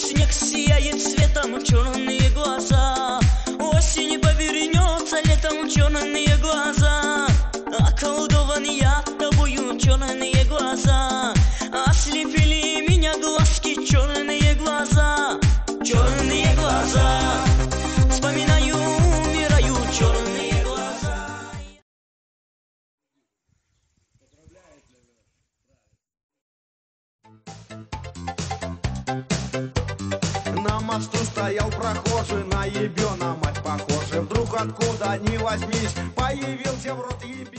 Снег сияет цветом, черные глаза. Осень повернется летом, черные глаза. Околдован я тобою, черные глаза. Ослепили меня глазки, черные глаза. Черные глаза. Вспоминаю, умираю, черные глаза. На мосту стоял прохожий, на ебена мать похожий. Вдруг откуда ни возьмись, появился в рот еби.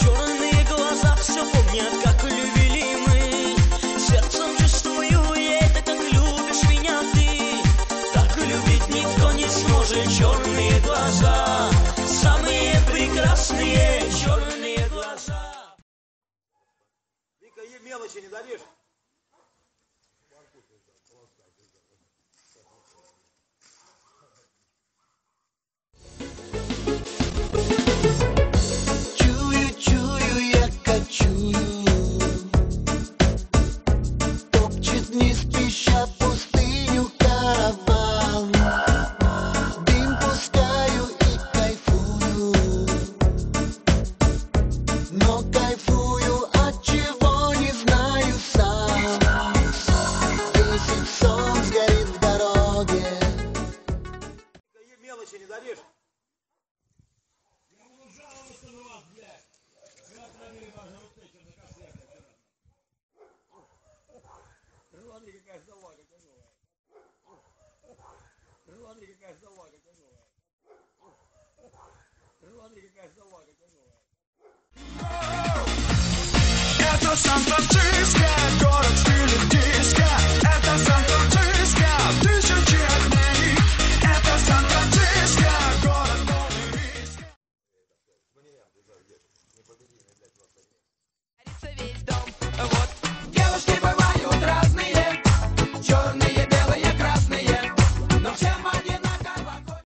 Черные глаза все помнят, как любили мы. Сердцем чувствую я это, как любишь меня ты. Так любить никто не сможет. Черные глаза, самые прекрасные черные глаза. Вика, ей мелочи не дадишь? Чую, я кочую. Топчет не спеша пустыню караван. Дым пускаю и кайфую. Но кайфую от чего не знаю сам. 10 солнц горит в дороге. Вика, ей мелочи не дадишь? Это Сан-Франциско.